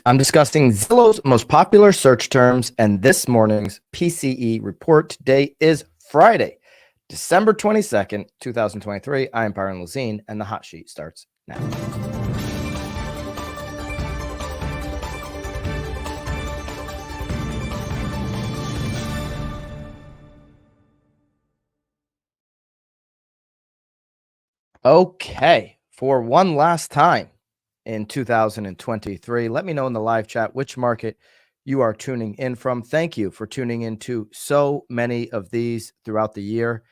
week, I'm discussing Zillow's most popular search terms, and this morning's PCE report. Today is Friday, December 22nd, 2023. I am Byron Lazine, and the hot sheet starts now. Okay, for one last time in 2023, let me know in the live chat which market you are tuning in from. Thank you for tuning into so many of these throughout the year.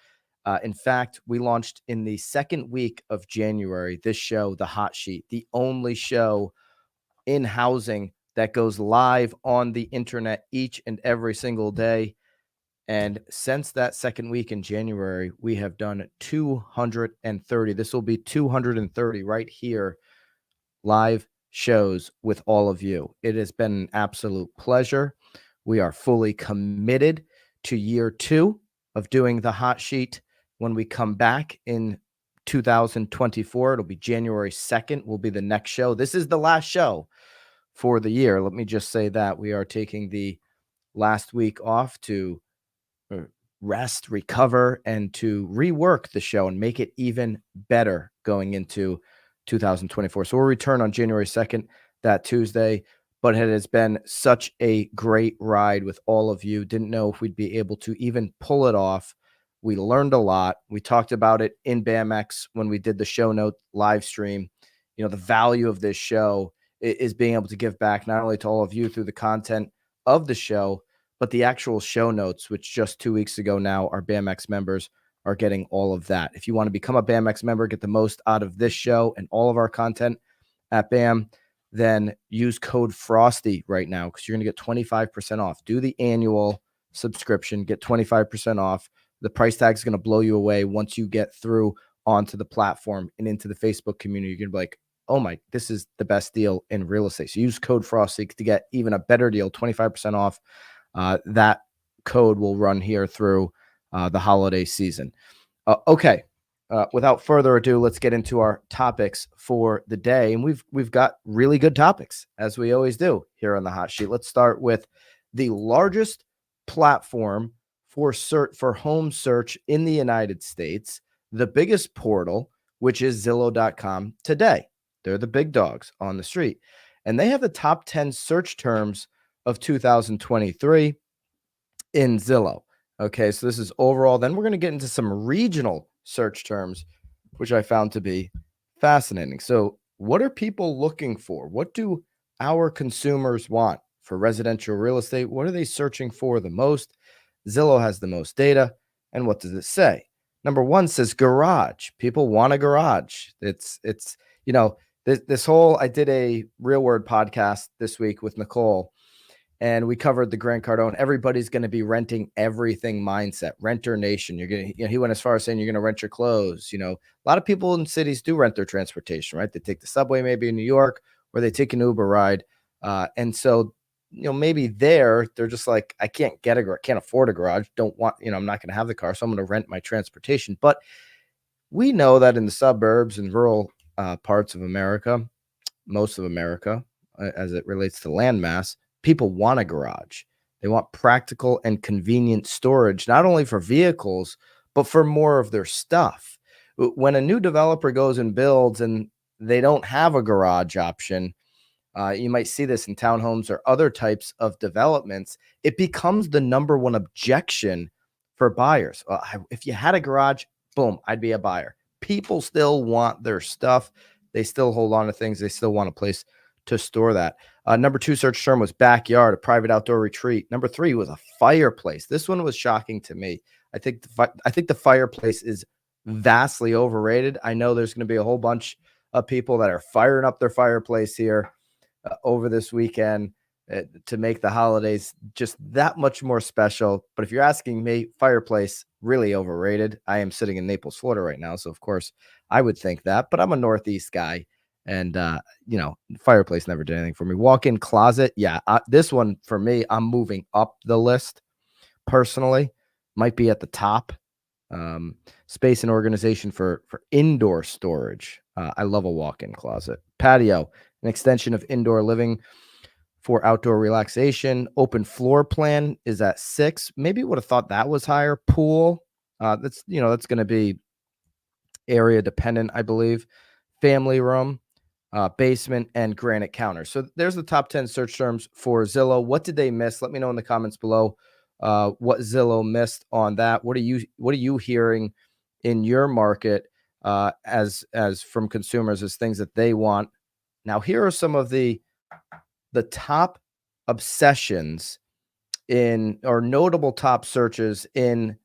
In fact, we launched in the second week of January this show, The Hot Sheet, the only show in housing that goes live on the internet each and every single day. And since that second week in January, we have done 230. This will be 230 right here, live shows with all of you. It has been an absolute pleasure. We are fully committed to year 2 of doing the hot sheet. When we come back in 2024, it'll be January 2nd, will be the next show. This is the last show for the year. Let me just say that we are taking the last week off to rest, recover, and to rework the show and make it even better going into 2024. So we'll return on January 2nd, that Tuesday. But it has been such a great ride with all of you. Didn't know if we'd be able to even pull it off. We learned a lot. We talked about it in BAMX when we did the show note live stream. You know, the value of this show is being able to give back not only to all of you through the content of the show, but the actual show notes, which just 2 weeks ago now, our BAMX members are getting all of that. If you want to become a BAMX member, get the most out of this show and all of our content at BAM, then use code FROSTY right now because you're going to get 25% off. Do the annual subscription, get 25% off. The price tag is going to blow you away once you get through onto the platform and into the Facebook community. You're going to be like, oh my, this is the best deal in real estate. So use code FROSTY to get even a better deal, 25% off. That code will run here through the holiday season. Okay. Without further ado, let's get into our topics for the day. And we've got really good topics, as we always do here on the hot sheet. Let's start with the largest platform for home search in the United States, the biggest portal, which is Zillow.com today. They're the big dogs on the street. And they have the top 10 search terms of 2023 in Zillow. Okay, so this is overall. Then we're going to get into some regional search terms, which I found to be fascinating. So what are people looking for? What do our consumers want for residential real estate? What are they searching for the most? Zillow has the most data. And what does it say? Number 1 says garage. People want a garage. It's you know, this whole, I did a Real Word podcast this week with Nicole, and we covered the Grant Cardone. Everybody's going to be renting everything mindset, renter nation. You're going to, he went as far as saying you're going to rent your clothes. You know, a lot of people in cities do rent their transportation, right? They take the subway, maybe in New York, or they take an Uber ride. And so, you know, maybe they're just like, I can't afford a garage. I'm not going to have the car. So I'm going to rent my transportation. But we know that in the suburbs and rural parts of America, most of America, as it relates to landmass, people want a garage. They want practical and convenient storage, not only for vehicles, but for more of their stuff. When a new developer goes and builds and they don't have a garage option, you might see this in townhomes or other types of developments. It becomes the number one objection for buyers. If you had a garage, boom, I'd be a buyer. People still want their stuff. They still hold on to things. They still want a place to store that. Number 2 search term was backyard, a private outdoor retreat. Number 3 was a fireplace. This one was shocking to me. I think the fireplace is vastly overrated. I know there's going to be a whole bunch of people that are firing up their fireplace here over this weekend to make the holidays just that much more special. But if you're asking me, fireplace really overrated. I am sitting in Naples, Florida right now, so of course I would think that, but I'm a Northeast guy. And, fireplace never did anything for me. Walk-in closet. Yeah. This one for me, I'm moving up the list personally, might be at the top. Space and organization for indoor storage. I love a walk-in closet. Patio, an extension of indoor living for outdoor relaxation. Open floor plan is at 6. Maybe would have thought that was higher. Pool, that's going to be area dependent, I believe. Family room, basement, and granite counter. So there's the top 10 search terms for Zillow. What did they miss? Let me know in the comments below what Zillow missed on that. What are you hearing in your market as from consumers as things that they want? Now, here are some of the top obsessions in or notable top searches in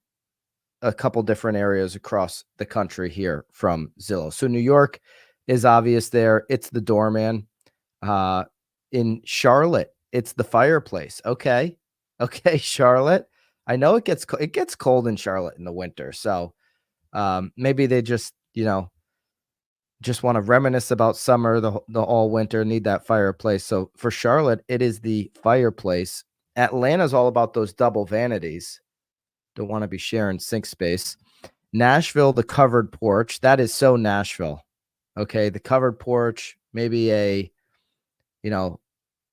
a couple different areas across the country here from Zillow. So New York is obvious there. It's the doorman. In Charlotte, it's the fireplace. Okay. Okay, Charlotte. I know it gets cold in Charlotte in the winter. So maybe they just want to reminisce about summer, the all winter, need that fireplace. So for Charlotte, it is the fireplace. Atlanta's all about those double vanities. Don't want to be sharing sink space. Nashville, the covered porch. That is so Nashville. Okay, the covered porch, maybe a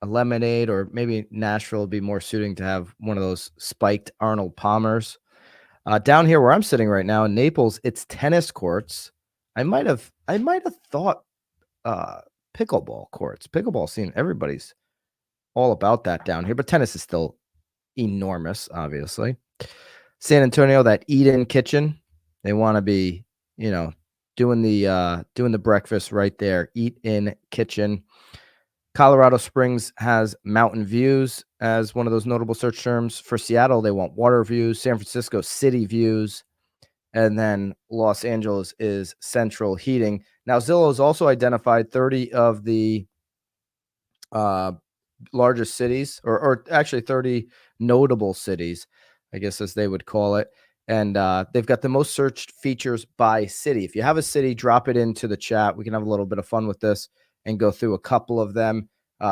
lemonade, or maybe Nashville would be more suiting to have one of those spiked Arnold Palmers. Down here where I'm sitting right now in Naples, it's tennis courts. I might have thought pickleball courts. Pickleball scene, everybody's all about that down here, but tennis is still enormous, obviously. San Antonio, that eat-in kitchen. They want to be, doing the breakfast right there. Eat-in kitchen. Colorado Springs has mountain views as one of those notable search terms. For Seattle, they want water views. San Francisco, city views. And then Los Angeles is central heating. Now, Zillow has also identified 30 of the largest cities, or actually 30 notable cities, I guess, as they would call it. And they've got the most searched features by city. If you have a city, drop it into the chat. We can have a little bit of fun with this and go through a couple of them.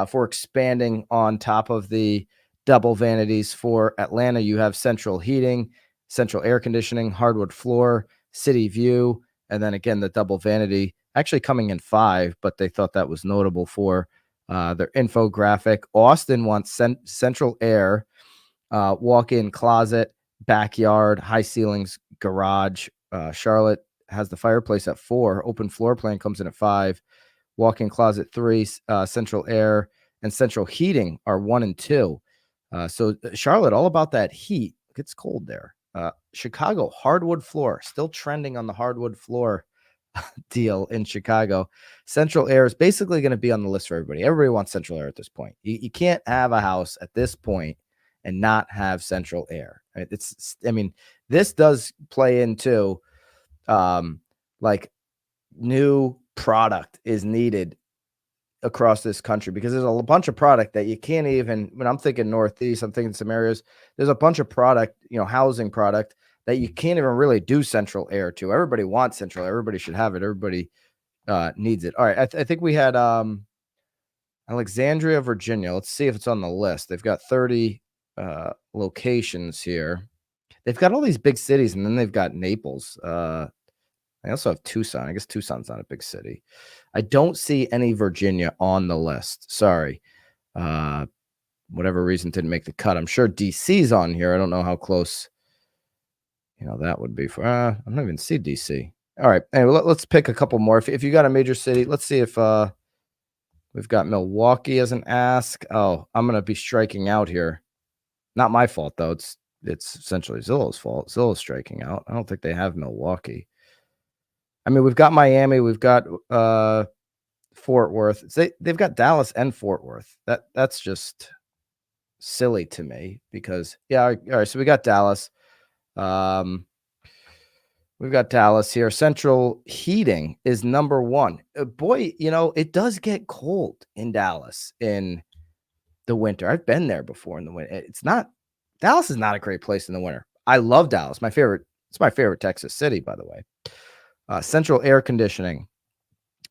For expanding on top of the double vanities for Atlanta, you have central heating, central air conditioning, hardwood floor, city view, and then again, the double vanity actually coming in 5, but they thought that was notable for their infographic. Austin wants central air, walk-in closet, backyard, high ceilings, garage. Charlotte has the fireplace at 4. Open floor plan comes in at 5. Walk-in closet 3. Central air and central heating are 1 and 2. So Charlotte, all about that heat. It gets cold there. Chicago, hardwood floor, still trending on the hardwood floor deal in Chicago. Central air is basically going to be on the list for everybody. Everybody wants central air at this point. You can't have a house at this point and not have central air. Right? This does play into like new product is needed across this country, because there's a bunch of product that you can't even, when I'm thinking Northeast, I'm thinking some areas, there's a bunch of product, housing product that you can't even really do central air to. Everybody wants central air. Everybody should have it. Everybody needs it. All right. I think we had Alexandria, Virginia. Let's see if it's on the list. They've got 30 locations here. They've got all these big cities, and then they've got Naples. I also have Tucson. I guess Tucson's not a big city. I don't see any Virginia on the list. Sorry. Whatever reason didn't make the cut. I'm sure DC's on here. I don't know how close, that would be for. I don't even see DC. All right. Anyway, let's pick a couple more. If you got a major city, let's see if we've got Milwaukee as an ask. Oh, I'm going to be striking out here. Not my fault, though. It's essentially Zillow's fault. Zillow's striking out. I don't think they have Milwaukee. We've got Miami. We've got Fort Worth. They've got Dallas and Fort Worth. That's just silly to me, because all right. So we got Dallas. We've got Dallas here. Central heating is number 1. Boy, it does get cold in Dallas in the winter. I've been there before in the winter. Dallas is not a great place in the winter. I love Dallas. It's my favorite Texas city, by the way. Central air conditioning,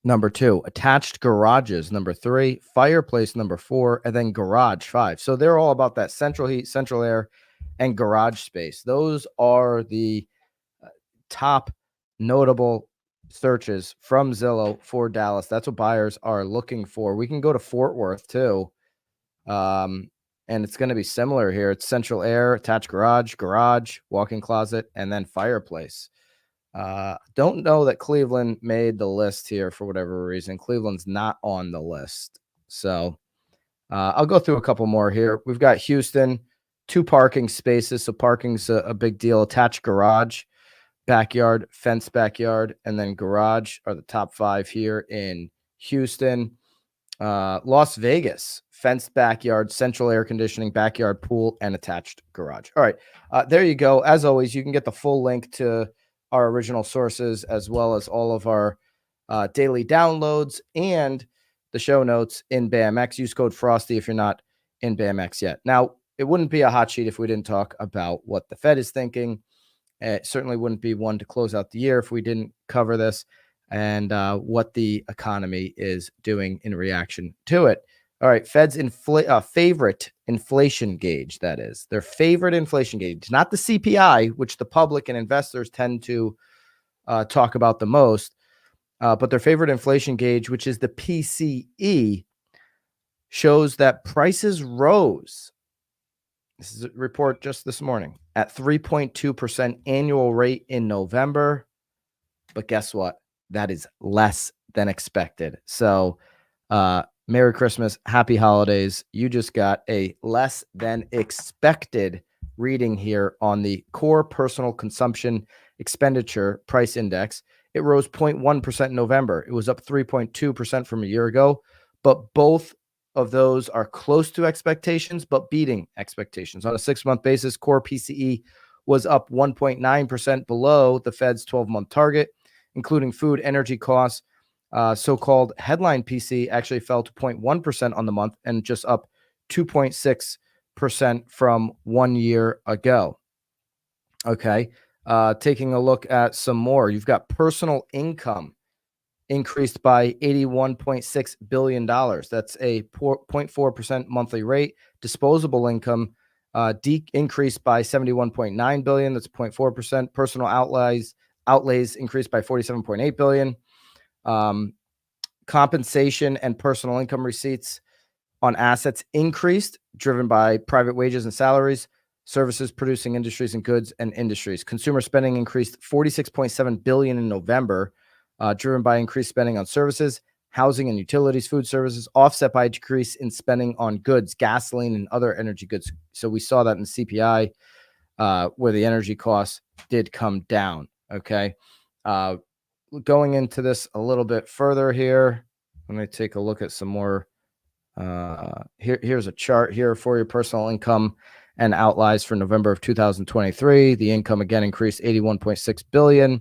number 2. Attached garages, number 3. Fireplace, number 4. And then garage, 5. So they're all about that central heat, central air, and garage space. Those are the top notable searches from Zillow for Dallas. That's what buyers are looking for. We can go to Fort Worth too. And it's going to be similar here. It's central air, attached garage, walk-in closet, and then fireplace. Don't know that Cleveland made the list here for whatever reason. Cleveland's not on the list. So I'll go through a couple more here. We've got Houston, 2 parking spaces. So parking's a big deal. Attached garage, backyard, fence backyard, and then garage are the top 5 here in Houston. Las Vegas, fenced backyard, central air conditioning, backyard pool, and attached garage. All right. There you go. As always, you can get the full link to our original sources as well as all of our daily downloads and the show notes in BAMX. Use code Frosty if you're not in BAMX yet. Now, it wouldn't be a hot sheet if we didn't talk about what the Fed is thinking. It certainly wouldn't be one to close out the year if we didn't cover this and what the economy is doing in reaction to it. All right, Fed's favorite inflation gauge, that is. Their favorite inflation gauge, not the CPI, which the public and investors tend to talk about the most, but their favorite inflation gauge, which is the PCE, shows that prices rose. This is a report just this morning at 3.2% annual rate in November. But guess what? That is less than expected. So, Merry Christmas, Happy Holidays. You just got a less than expected reading here on the core personal consumption expenditure price index. It rose 0.1% in November. It was up 3.2% from a year ago, but both of those are close to expectations, but beating expectations. On a 6-month basis, core PCE was up 1.9% below the Fed's 12-month target, including food, energy costs. So-called headline PC actually fell to 0.1% on the month and just up 2.6% from 1 year ago. Okay. Taking a look at some more, you've got personal income increased by $81.6 billion. That's a 0.4% monthly rate. Disposable income increased by $71.9 billion. That's 0.4%. Personal outlays increased by $47.8 billion. Compensation and personal income receipts on assets increased, driven by private wages and salaries, services producing industries and goods and industries. Consumer spending increased $46.7 billion in November, driven by increased spending on services, housing and utilities, food services, offset by a decrease in spending on goods, gasoline, and other energy goods. So we saw that in CPI, where the energy costs did come down. Okay. Going into this a little bit further here, let me take a look at some more. Here's a chart here for your personal income and outlays for November of 2023. The income again increased $81.6 billion,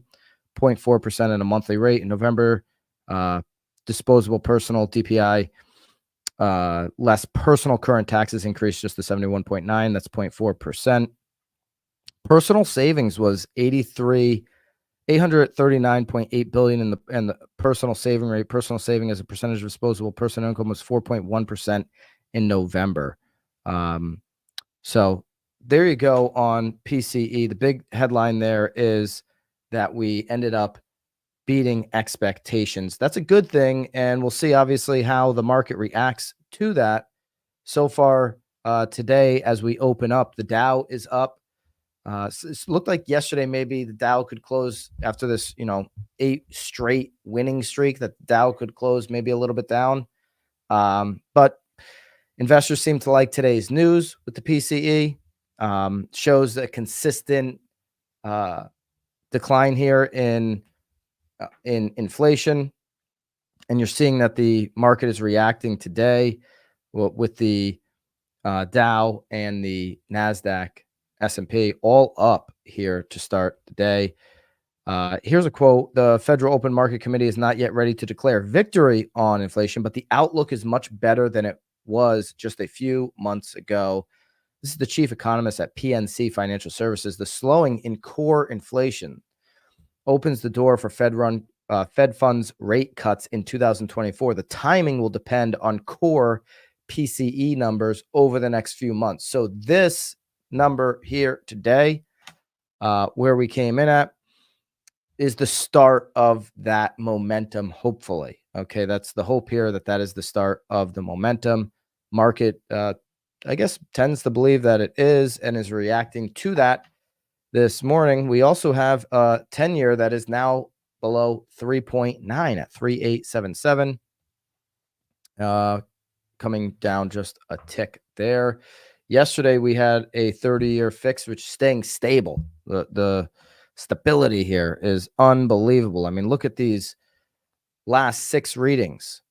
0.4% at a monthly rate in November. Disposable personal DPI, less personal current taxes increased just to 71.9. That's 0.4%. Personal savings was $839.8 billion in the personal saving rate. Personal saving as a percentage of disposable personal income was 4.1% in November. So there you go on PCE. The big headline there is that we ended up beating expectations. That's a good thing, and we'll see obviously how the market reacts to that. So far today, as we open up, the Dow is up. It looked like yesterday maybe the Dow could close after this, 8 straight winning streak, that the Dow could close maybe a little bit down. But investors seem to like today's news with the PCE. Shows a consistent decline here in inflation, and you're seeing that the market is reacting today with the Dow and the NASDAQ, S&P all up here to start the day. Here's a quote. The Federal Open Market Committee is not yet ready to declare victory on inflation, but the outlook is much better than it was just a few months ago. This is the chief economist at PNC Financial Services. The slowing in core inflation opens the door for Fed funds rate cuts in 2024. The timing will depend on core PCE numbers over the next few months. So this number here today, where we came in at, is the start of that momentum, hopefully. Okay, that's the hope here, that is the start of the momentum. market, I guess, tends to believe that it is and is reacting to that this morning. We also have a 10-year that is now below 3.9 at 3.877, coming down just a tick there. Yesterday, we had a 30-year fix, which is staying stable. The stability here is unbelievable. I mean, look at these last 6 readings.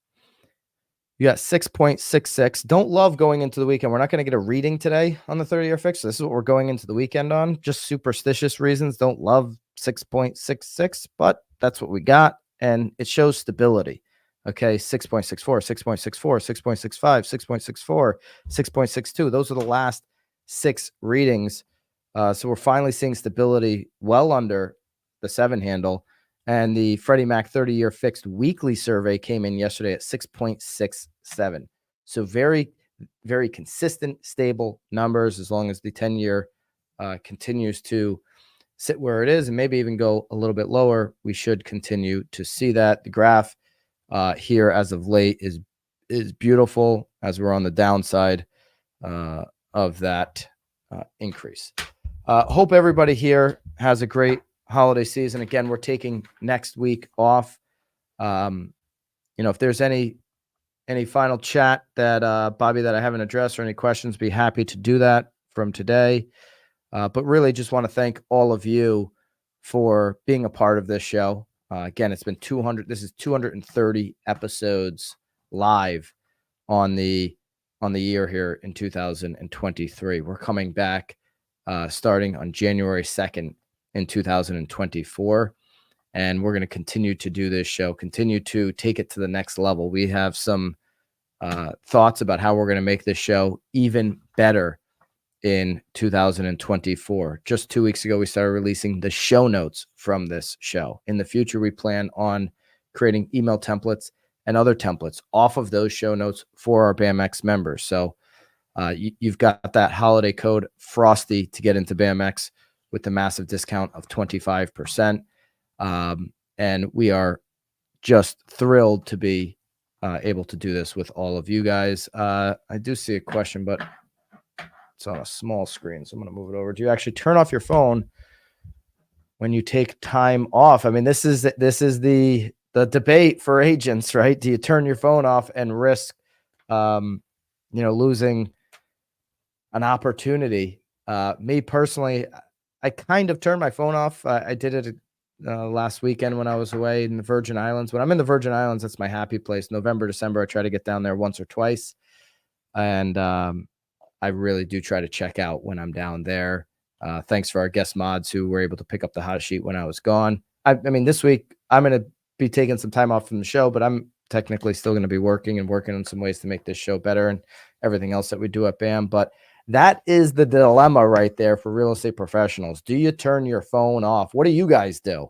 You got 6.66. Don't love going into the weekend. We're not going to get a reading today on the 30-year fix. This is what we're going into the weekend on. Just superstitious reasons. Don't love 6.66, but that's what we got. And it shows stability. Okay, 6.64, 6.64, 6.65, 6.64, 6.62. Those are the last 6 readings. So we're finally seeing stability well under the 7 handle. And the Freddie Mac 30-year fixed weekly survey came in yesterday at 6.67. So very, very consistent, stable numbers as long as the 10-year continues to sit where it is and maybe even go a little bit lower. We should continue to see that. The graph here as of late is beautiful as we're on the downside of that increase. Hope everybody here has a great holiday season. Again, we're taking next week off. If there's any final chat that Bobby that I haven't addressed or any questions, be happy to do that from today. But really just want to thank all of you for being a part of this show. Again, it's been 230 episodes live on the year here in 2023. We're coming back starting on January 2nd in 2024. And we're going to continue to do this show, continue to take it to the next level. We have some thoughts about how we're going to make this show even better in 2024. Just 2 weeks ago, we started releasing the show notes from this show. In the future, we plan on creating email templates and other templates off of those show notes for our BAMX members. So you've got that holiday code Frosty to get into BAMX with the massive discount of 25%. And we are just thrilled to be able to do this with all of you guys. I do see a question, but it's on a small screen, so I'm going to move it over. Do you actually turn off your phone when you take time off? I mean, this is the debate for agents, right? Do you turn your phone off and risk, losing an opportunity? Me personally, I kind of turned my phone off. I did it last weekend when I was away in the Virgin Islands. When I'm in the Virgin Islands, that's my happy place. November, December, I try to get down there once or twice. And I really do try to check out when I'm down there. Thanks for our guest mods who were able to pick up the hot sheet when I was gone. I mean, this week I'm going to be taking some time off from the show, but I'm technically still going to be working on some ways to make this show better and everything else that we do at BAM. But that is the dilemma right there for real estate professionals. Do you turn your phone off? What do you guys do?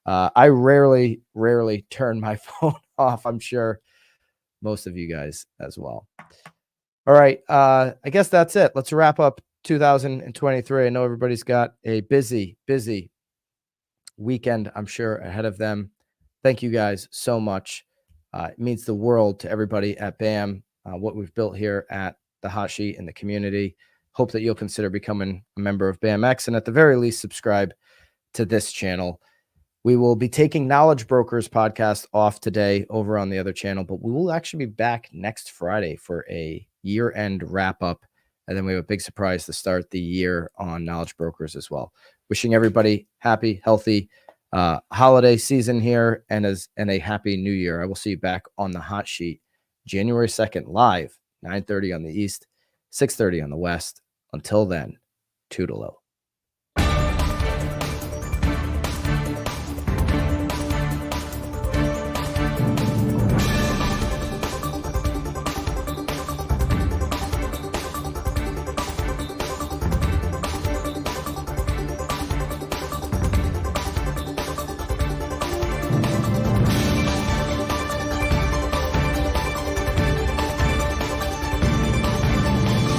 I rarely turn my phone off. I'm sure most of you guys as well. All right. I guess that's it. Let's wrap up 2023. I know everybody's got a busy weekend, I'm sure, ahead of them. Thank you guys so much. It means the world to everybody at BAM, what we've built here at the hot sheet in the community. Hope that you'll consider becoming a member of BAMX and at the very least subscribe to this channel. We will be taking Knowledge Brokers podcast off today over on the other channel, but we will actually be back next Friday for a year-end wrap-up. And then we have a big surprise to start the year on Knowledge Brokers as well. Wishing everybody happy, healthy holiday season here and a happy new year. I will see you back on the hot sheet January 2nd live, 9:30 on the East, 6:30 on the West. Until then, toodaloo.